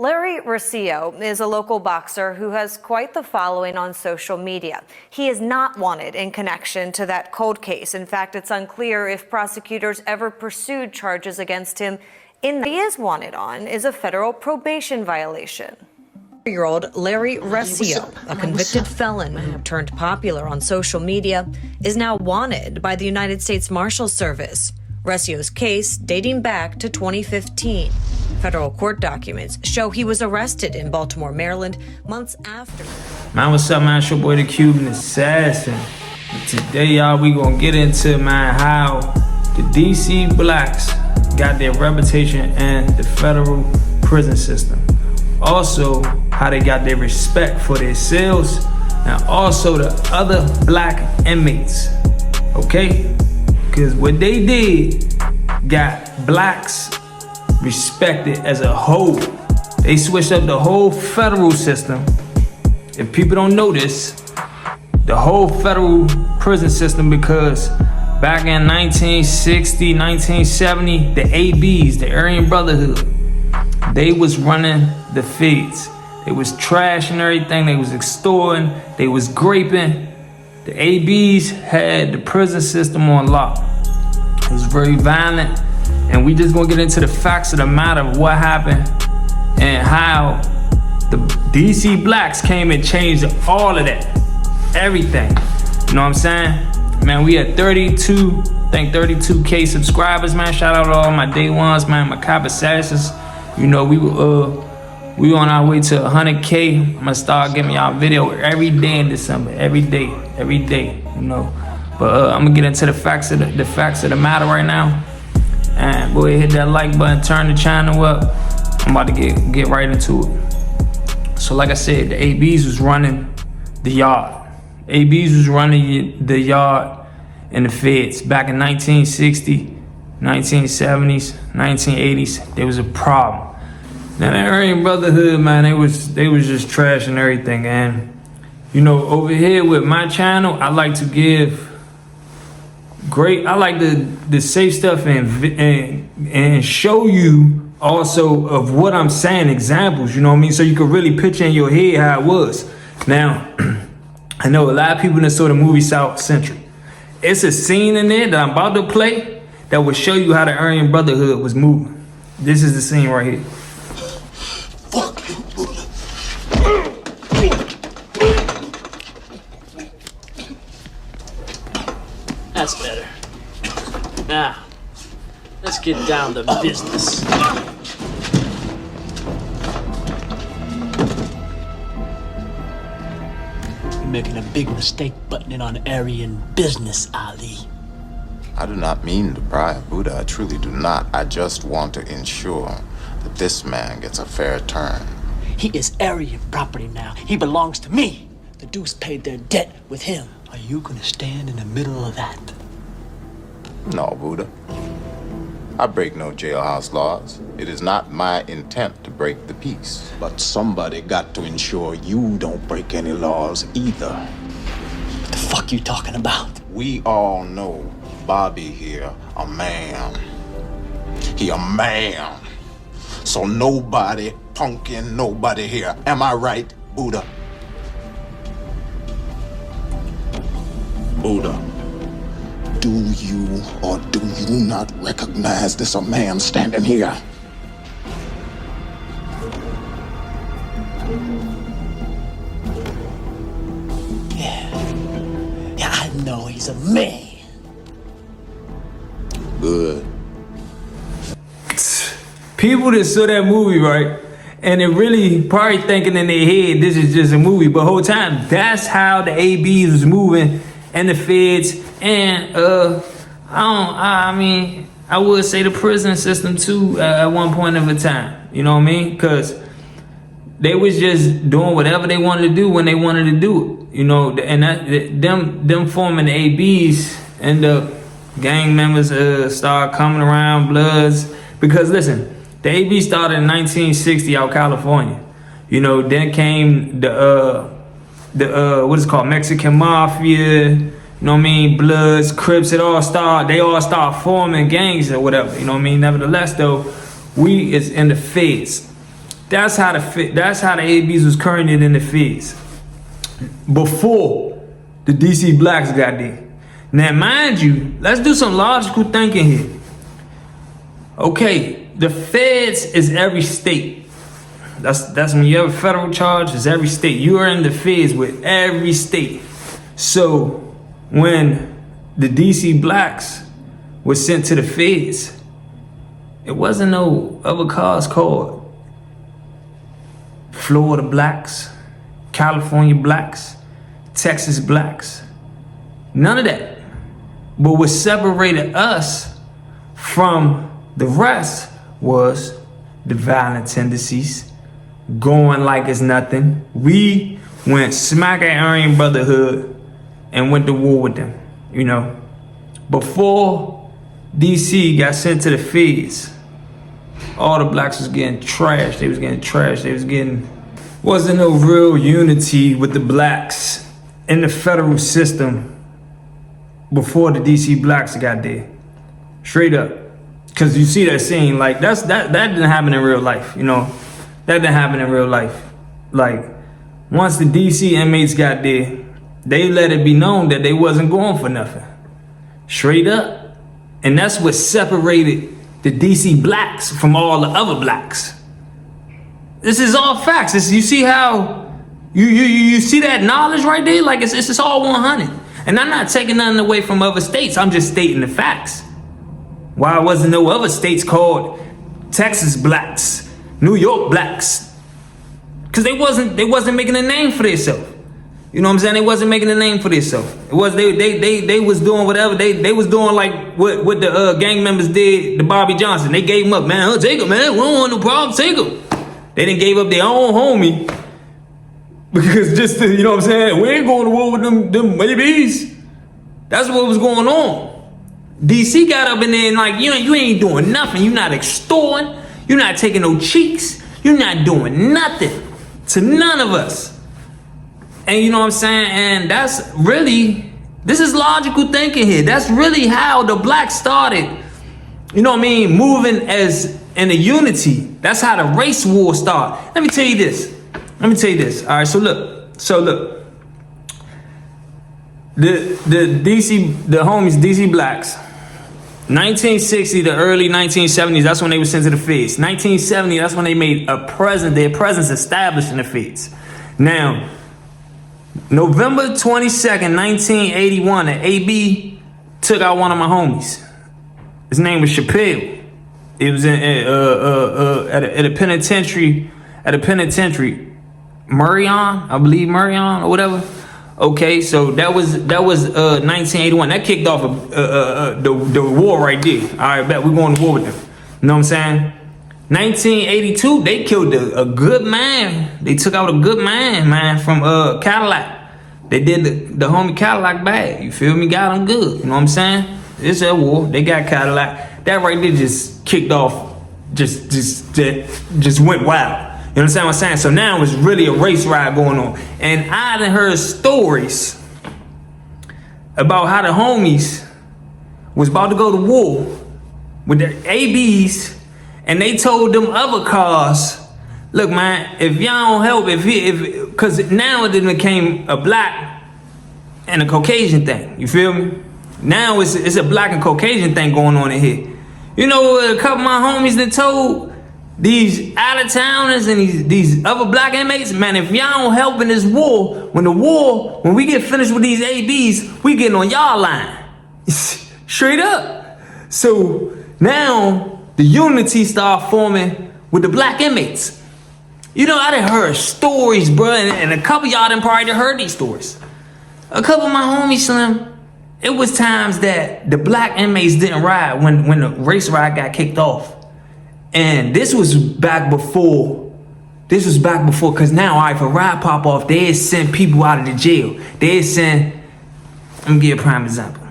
Larry Recio is a local boxer who has quite the following on social media. He is not wanted in connection to that cold case. In fact, it's unclear if prosecutors ever pursued charges against him. He is wanted on is a federal probation violation. Year-old Larry Recio, a convicted felon who turned popular on social media, is now wanted by the United States Marshals Service. Recio's case dating back to 2015. Federal court documents show he was arrested in Baltimore, Maryland, months after. Man, what's up, man? It's your boy, the Cuban Assassin. And today, y'all, we gonna get into, man, how the DC blacks got their reputation in the federal prison system. Also, how they got their respect for their cells, and also the other black inmates, okay? Because what they did got blacks respected as a whole. They switched up the whole federal system. If people don't know this, the whole federal prison system, because back in 1960, 1970, the ABs, the Aryan Brotherhood, they was running the feds. They was trashing everything, they was extorting, they was graping. The ABs had the prison system on lock. It was very violent, and we just gonna get into the facts of the matter of what happened and how the DC blacks came and changed all of that, everything. You know what I'm saying? Man, we had 32K subscribers, man. Shout out to all my day ones, man, my cop assassins. You know, we on our way to 100K. I'm gonna start giving y'all video every day in December, every day, you know. But I'm gonna get into the facts of the matter right now. And go ahead, hit that like button, turn the channel up. I'm about to get right into it. So like I said, the ABs was running the yard. ABs was running the yard in the feds back in 1960, 1970s, 1980s. There was a problem. Now the Aryan Brotherhood, man, they was just trashing everything. And you know, over here with my channel, I like to give I like the say stuff and show you also of what I'm saying, examples, you know what I mean? So you can really picture in your head how it was. Now, I know a lot of people that saw the movie South Central. It's a scene in there that I'm about to play that will show you how the Aryan Brotherhood was moving. This is the scene right here. Fuck you, Buddha. That's better. Now, let's get down to business. You're making a big mistake buttoning on Aryan business, Ali. I do not mean to pry, Buddha. I truly do not. I just want to ensure that this man gets a fair turn. He is Aryan property now. He belongs to me. The Deuce paid their debt with him. Are you gonna stand in the middle of that? No, Buddha. I break no jailhouse laws. It is not my intent to break the peace. But somebody got to ensure you don't break any laws either. What the fuck you talking about? We all know Bobby here, a man. He a man. So nobody punking nobody here. Am I right, Buddha? Buddha, do you or do you not recognize this a man standing here? Yeah, I know he's a man. Good. People that saw that movie, right? And they really probably thinking in their head, this is just a movie. But whole time, that's how the ABs was moving and the feds. And I mean, I would say the prison system too at one point of a time. You know what I mean? Because they was just doing whatever they wanted to do when they wanted to do it. You know, and them forming the ABs end up gang members start coming around, Bloods. Because listen, the AB started in 1960 out California. You know, then came the what is it called, Mexican Mafia. You know what I mean? Bloods, Crips, they all start forming gangs or whatever. You know what I mean? Nevertheless, though, we is in the feds. That's how the ABs was currented in the feds before the DC blacks got there. Now, mind you, let's do some logical thinking here. Okay, the feds is every state. That's when you have a federal charge, it's every state. You are in the feds with every state. So when the DC blacks were sent to the feds, it wasn't no other cause called Florida blacks, California blacks, Texas blacks. None of that. But what separated us from the rest was the violent tendencies, going like it's nothing. We went smack at Aryan Brotherhood and went to war with them, you know. Before DC got sent to the feds, all the blacks was getting trashed. They was getting trashed. Wasn't no real unity with the blacks in the federal system before the DC blacks got there. Straight up. Cause you see that scene, like that didn't happen in real life, you know. That didn't happen in real life. Like, once the DC inmates got there, they let it be known that they wasn't going for nothing. Straight up. And that's what separated the DC blacks from all the other blacks. This is all facts. You see how, you see that knowledge right there? Like, it's all 100. And I'm not taking nothing away from other states. I'm just stating the facts. Why wasn't no other states called Texas blacks, New York blacks? Because they wasn't making a name for themselves. You know what I'm saying? They wasn't making a name for themselves. It was they was doing whatever they was doing, like what the gang members did to Bobby Johnson. They gave him up, man. Oh, take him, man. We don't want no problem. Take him. They didn't gave up their own homie because just to, you know what I'm saying? We ain't going to war with them babies. That's what was going on. DC got up in there and like, you ain't doing nothing. You're not extorting. You're not taking no cheeks. You're not doing nothing to none of us. And you know what I'm saying? And that's really, this is logical thinking here. That's really how the blacks started, you know what I mean, moving as in a unity. That's how the race war started. Let me tell you this. All right, so look. The homies, DC blacks, 1960, the early 1970s, that's when they were sent to the feds. 1970, that's when they made their presence established in the feds. Now, November 22nd, 1981, the AB took out one of my homies. His name was Chappelle. It was at a penitentiary, Marion, I believe Marion or whatever. Okay, so that was 1981. That kicked off the war right there. All right, bet we're going to war with them. You know what I'm saying? 1982, they killed a good man. They took out a good man from Cadillac. They did the homie Cadillac bad. You feel me? Got him good. You know what I'm saying? It's a war. They got Cadillac. That right there just kicked off. Just went wild. You understand what I'm saying? So now it's really a race ride going on. And I done heard stories about how the homies was about to go to war with their ABs, and they told them other cars, look, man, if y'all don't help, because now it became a black and a Caucasian thing. You feel me? Now it's a black and Caucasian thing going on in here. You know what a couple of my homies that told these out-of-towners and these other black inmates, man, if y'all don't help in this war, when we get finished with these ABs, we getting on y'all line. Straight up. So now the unity start forming with the black inmates. You know, I done heard stories, bro, and a couple of y'all done probably done heard these stories. A couple of my homies, Slim, it was times that the black inmates didn't ride when the race ride got kicked off. And this was back before, because now, all right, if a ride pop off, they send people out of the jail. Let me give you a prime example.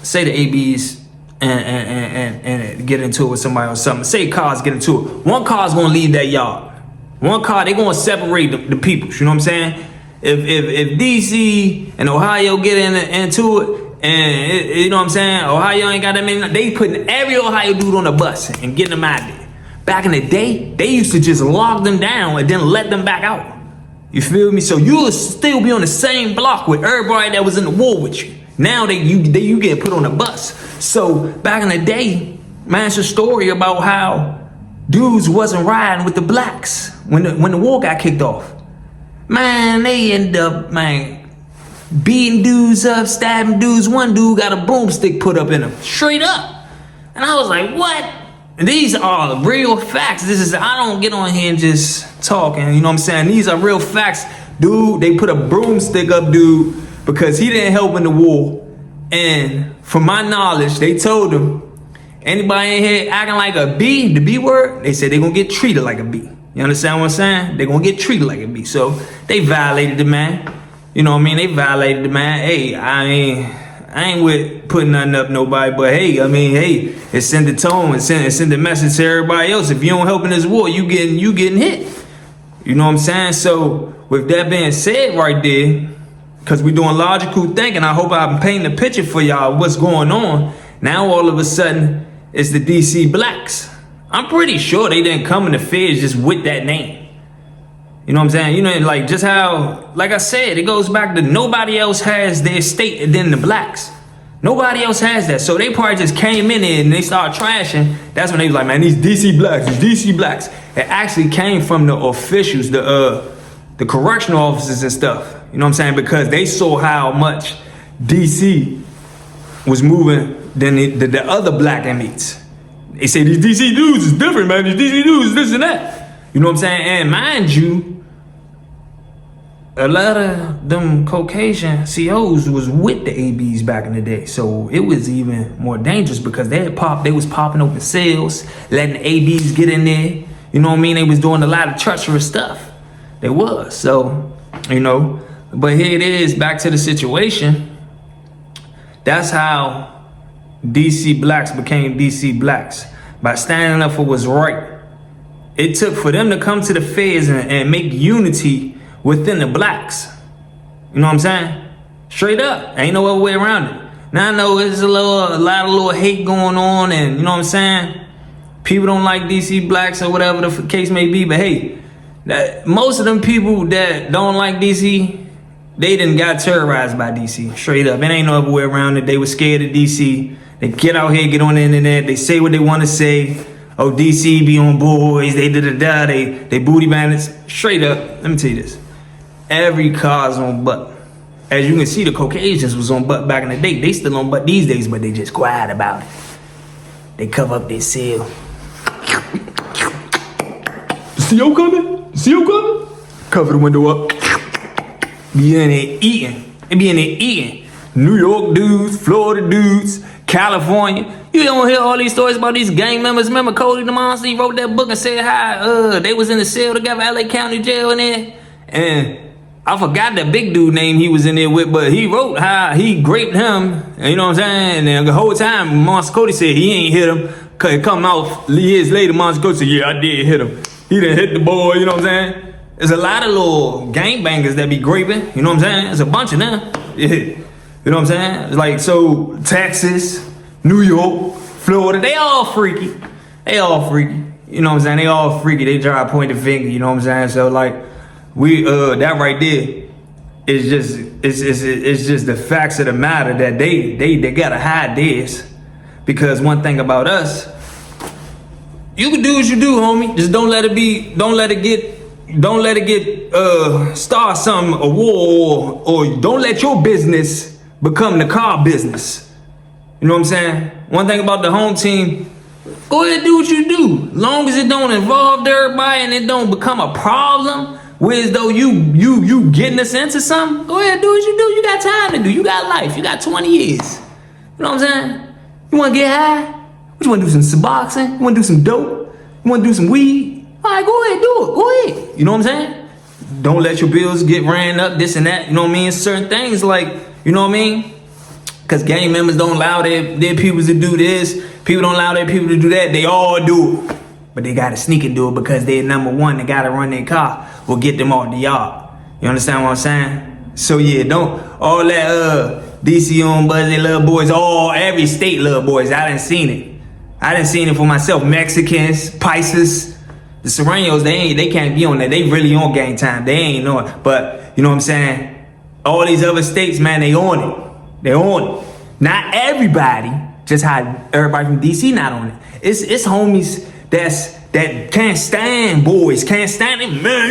Say the ABs and get into it with somebody or something. Say cars get into it. One car's gonna leave that yard. One car, they gonna separate the people, you know what I'm saying? If DC and Ohio get into it, and you know what I'm saying, Ohio ain't got that many, they putting every Ohio dude on a bus and getting them out there. Back in the day, they used to just lock them down and then let them back out. You feel me? So you'll still be on the same block with everybody that was in the war with you. Now you get put on a bus. So back in the day, man, it's a story about how dudes wasn't riding with the blacks when the war got kicked off. Man, they end up, beating dudes up, stabbing dudes. One dude got a broomstick put up in him, straight up. And I was like, what? These are real facts. I don't get on here and just talking, you know what I'm saying? These are real facts. Dude, they put a broomstick up dude because he didn't help in the war. And from my knowledge, they told him, anybody in here acting like a B, the B word, they said they're gonna get treated like a B. You understand what I'm saying? They're gonna get treated like a B. So they violated the man. You know what I mean? They violated the man. Hey, I ain't with putting nothing up nobody, but hey, it send the tone and send the message to everybody else. If you don't help in this war, you getting hit. You know what I'm saying? So with that being said right there, because we're doing logical thinking, I hope I'm painting a picture for y'all what's going on. Now all of a sudden, it's the DC Blacks. I'm pretty sure they didn't come in the feds just with that name. You know what I'm saying? You know, like just how, like I said, it goes back to nobody else has their state than the blacks. Nobody else has that. So they probably just came in there and they started trashing. That's when they was like, man, these DC Blacks, these DC Blacks. It actually came from the officials, the correctional officers and stuff. You know what I'm saying? Because they saw how much DC was moving than the other black inmates. They say these DC dudes is different, man. These DC dudes, this and that. You know what I'm saying? And mind you, a lot of them Caucasian COs was with the ABs back in the day. So it was even more dangerous because they was popping open cells, letting the ABs get in there. You know what I mean? They was doing a lot of treacherous stuff. They was. So, you know, but here it is, back to the situation. That's how DC Blacks became DC Blacks, by standing up for what's right. It took for them to come to the feds and make unity within the blacks. You know what I'm saying? Straight up, ain't no other way around it. Now I know there's a lot of little hate going on, and you know what I'm saying? People don't like DC Blacks or whatever the case may be, but hey, most of them people that don't like DC, they done got terrorized by DC, straight up. It ain't no other way around it. They were scared of DC. They get out here, get on the internet, they say what they want to say. Oh, DC be on boys, they da-da-da, they booty bandits. Straight up, let me tell you this. Every car's on butt. As you can see, the Caucasians was on butt back in the day. They still on butt these days, but they just quiet about it. They cover up their seal. The CO coming? The CO coming? Cover the window up. Be in there eating. They be in there eating. New York dudes, Florida dudes, California. You don't hear all these stories about these gang members. Remember Cody the Monster? He wrote that book and said how they was in the cell together, LA County Jail in there. And I forgot that big dude name he was in there with, but he wrote how he raped him. And you know what I'm saying? And the whole time, Monster Cody said he ain't hit him. Cause it come out years later, Monster Cody said, yeah, I did hit him. He didn't hit the boy, you know what I'm saying? There's a lot of little gangbangers that be graping, you know what I'm saying? There's a bunch of them. Yeah. You know what I'm saying? It's like, so Texas, New York, Florida, they all freaky. They all freaky. You know what I'm saying? They all freaky. They try to point the finger, you know what I'm saying? So like, we that right there is just it's just the facts of the matter that they gotta hide this. Because one thing about us, you can do what you do, homie. Just don't let it get start some a war, or don't let your business become the car business. You know what I'm saying? One thing about the home team, go ahead and do what you do. As long as it don't involve everybody and it don't become a problem, whereas though you getting us into something, go ahead and do what you do. You got time to do. You got life. You got 20 years. You know what I'm saying? You wanna get high? What, you wanna do some boxing? You wanna do some dope? You wanna do some weed? All right, go ahead, do it. Go ahead. You know what I'm saying? Don't let your bills get ran up, this and that. You know what I mean? Certain things like, you know what I mean? Because gang members don't allow their people to do this. People don't allow their people to do that. They all do it. But they got to sneak and do it because they're number one. They got to run their car or get them off the yard. You understand what I'm saying? So yeah, don't all that DC on buzz, they love boys. Every state love boys. I done seen it. I done seen it for myself. Mexicans, Pisces, the Serranos, they can't be on that. They really on gang time. They ain't on it. But you know what I'm saying? All these other states, man, they on it. They on it. Not everybody, just how everybody from DC not on it. It's homies that can't stand boys, can't stand it. Man,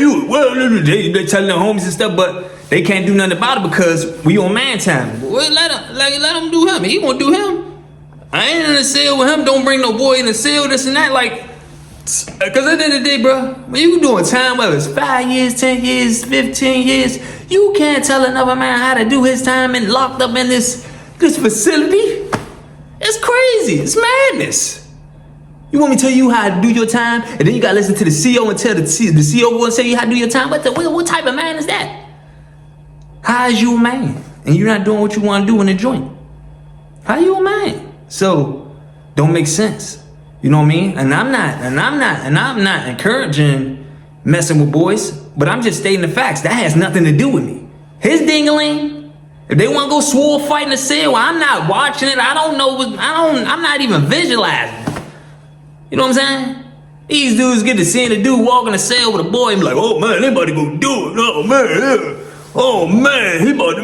they telling their homies and stuff, but they can't do nothing about it because we on man time. Well, let him do him. He gonna do him. I ain't in the cell with him. Don't bring no boy in the cell, this and that. Like, because at the end of the day, bro, when you doing time, whether it's 5 years, 10 years, 15 years, you can't tell another man how to do his time and locked up in this facility. It's crazy. It's madness. You want me to tell you how to do your time, and then you gotta listen to the CO and tell the CO will tell you how to do your time? What type of man is that? How is you a man? And you're not doing what you want to do in the joint. How you a man? So, don't make sense. You know what I mean? And I'm not encouraging messing with boys, but I'm just stating the facts. That has nothing to do with me. His dingling, if they want to go swore fight in the cell, I'm not watching it. I don't know I'm not even visualizing it. You know what I'm saying? These dudes get to seeing a dude walk in the cell with a boy and be like, oh man, anybody gonna do it? Oh man, yeah. Oh man, he about to,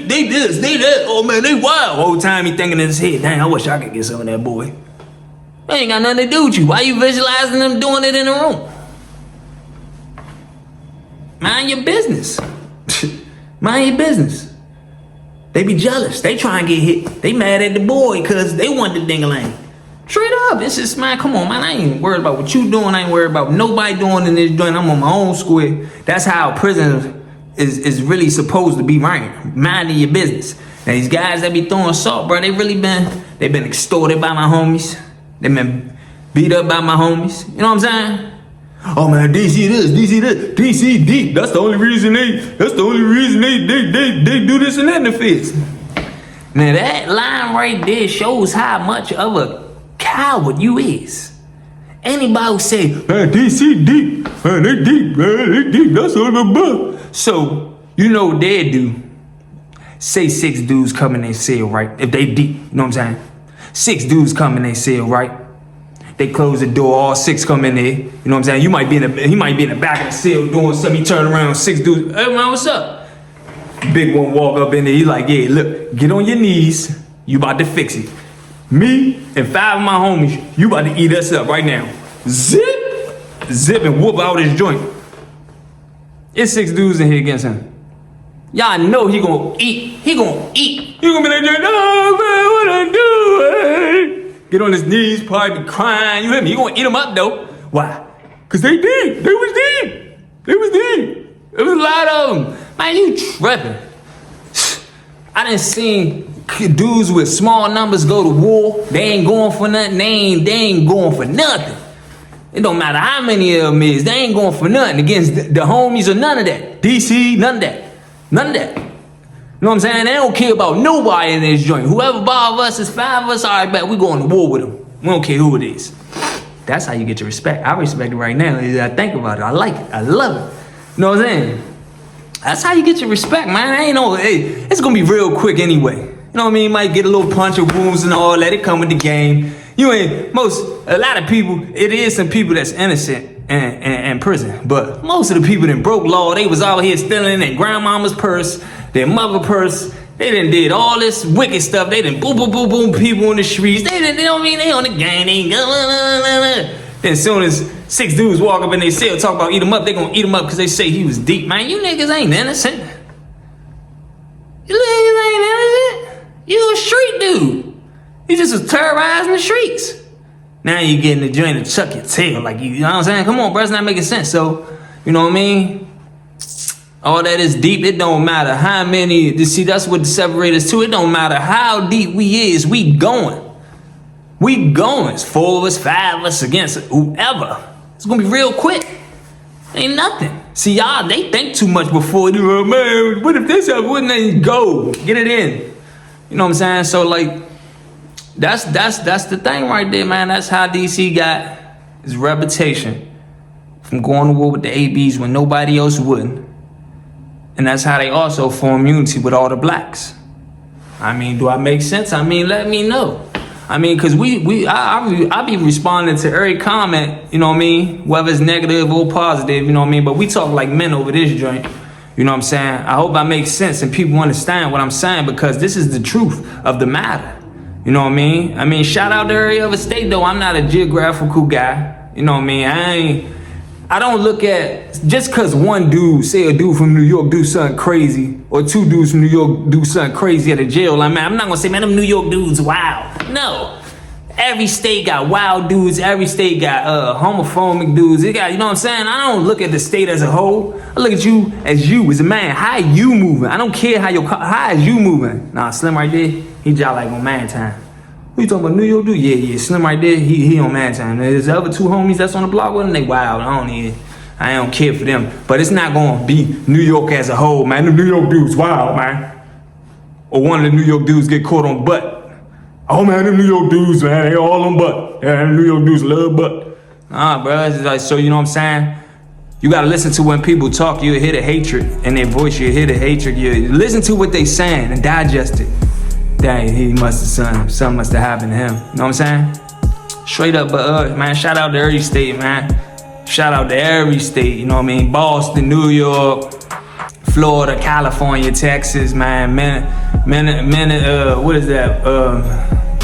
they this, they that. Oh man, they wild. Whole time he thinking in his head, dang, I wish I could get some of that boy. They ain't got nothing to do with you. Why you visualizing them doing it in the room? Mind your business. Mind your business. They be jealous. They try and get hit. They mad at the boy because they want the ding-a-lang. Straight up. It's just, man, come on, man. I ain't worried about what you doing. I ain't worried about nobody doing in this joint. I'm on my own square. That's how prison is really supposed to be right. Minding your business. Now, these guys that be throwing salt, bro, they've been extorted by my homies. They've been beat up by my homies. You know what I'm saying? Oh man, DC this, DC deep. That's the only reason they do this and that in the feds. Now that line right there shows how much of a coward you is. Anybody who say, man, DC deep, man, they deep, that's all about. So, you know what they do. Say 6 dudes come in their cell, right? If they deep, you know what I'm saying? 6 dudes come in their cell, right? They close the door, all 6 come in there. You know what I'm saying? He might be in the back of the cell doing something. He turn around, 6 dudes. Hey man, what's up? Big one walk up in there. He like, yeah, look, get on your knees. You about to fix it. Me and 5 of my homies, you about to eat us up right now. Zip and whoop out his joint. It's 6 dudes in here against him. Y'all know he gonna eat. He gonna be like, oh man, what I do? Get on his knees, probably be crying. You hear me? You gonna eat them up though. Why? Cause they deep. They was deep. There was a lot of them. Man, you tripping. I done seen dudes with small numbers go to war. They ain't going for nothing. They ain't going for nothing. It don't matter how many of them is. They ain't going for nothing against the homies or none of that. DC, none of that. None of that. You know what I'm saying? They don't care about nobody in this joint. Whoever bother us is 5 of us. All right, bet we going to war with them. We don't care who it is. That's how you get your respect. I respect it right now. I think about it. I like it. I love it. You know what I'm saying? That's how you get your respect, man. I ain't know. Hey, it's gonna be real quick anyway. You know what I mean? You might get a little punch of wounds and all. Let it come with the game. A lot of people. It is some people that's innocent in prison, but most of the people that broke law, they was out here stealing their grandmama's purse, their mother purse. They done did all this wicked stuff. They done boom people in the streets. They don't mean they on the gang. They then as soon as 6 dudes walk up in their cell talk about eat them up, they gonna eat them up because they say he was deep. Man, you niggas ain't innocent. You niggas ain't innocent. You a street dude. You just was terrorizing the streets. Now you get in the joint to chuck your tail like you know what I'm saying? Come on, bro, it's not making sense. So, you know what I mean? All that is deep. It don't matter how many. You see, that's what separates us too. It don't matter how deep we is. We going. We going. It's 4 of us, 5 of us against whoever. It's gonna be real quick. Ain't nothing. See, y'all, they think too much before they go, man, what if this happened? Wouldn't they go? Get it in. You know what I'm saying? So like, that's the thing right there, man. That's how DC got his reputation from going to war with the ABs when nobody else wouldn't. And that's how they also form unity with all the blacks. I mean, do I make sense? I mean, let me know. I mean, cause I be responding to every comment, you know what I mean? Whether it's negative or positive, you know what I mean? But we talk like men over this joint, you know what I'm saying? I hope I make sense and people understand what I'm saying, because this is the truth of the matter. You know what I mean? I mean, shout out to every other state though. I'm not a geographical guy, you know what I mean? I don't look at, just cause one dude, say a dude from New York do something crazy, or two dudes from New York do something crazy at a jail, like, man, I'm not gonna say, man, them New York dudes wild. No. Every state got wild dudes, every state got homophobic dudes. It got, you know what I'm saying? I don't look at the state as a whole. I look at you as a man. How you moving? I don't care how is you moving? Nah, Slim right there, he just like on man time. Who you talking about, New York dude? Yeah, Slim right there, he on man time. There's the other two homies that's on the block with him, they wild. I don't care for them. But it's not gonna be New York as a whole, man. The New York dudes wild, man. Or one of the New York dudes get caught on butt. Oh man, them New York dudes, man, they all on butt. Yeah, them New York dudes love butt. Nah, bro, it's like, so you know what I'm saying? You gotta listen to when people talk, you'll hear the hatred in their voice, you'll hear the hatred. You listen to what they saying and digest it. Dang, something must have happened to him. You know what I'm saying? Straight up, but man, shout out to every state, man. Shout out to every state, you know what I mean? Boston, New York, Florida, California, Texas, man. What is that?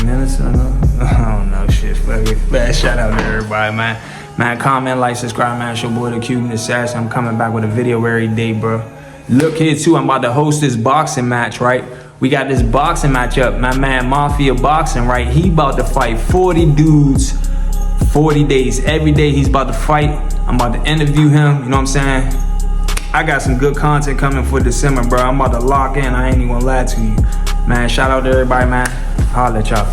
Minnesota? I don't know, shit, fuck it. Man, shout out to everybody, man. Man, comment, like, subscribe, man. It's your boy, the Cuban Assassin. I'm coming back with a video every day, bro. Look here, too. I'm about to host this boxing match, right? We got this boxing match up. My man, Mafia Boxing, right? He about to fight 40 dudes, 40 days. Every day he's about to fight. I'm about to interview him, you know what I'm saying? I got some good content coming for December, bro. I'm about to lock in. I ain't even gonna lie to you. Man, shout out to everybody, man. Holla at y'all.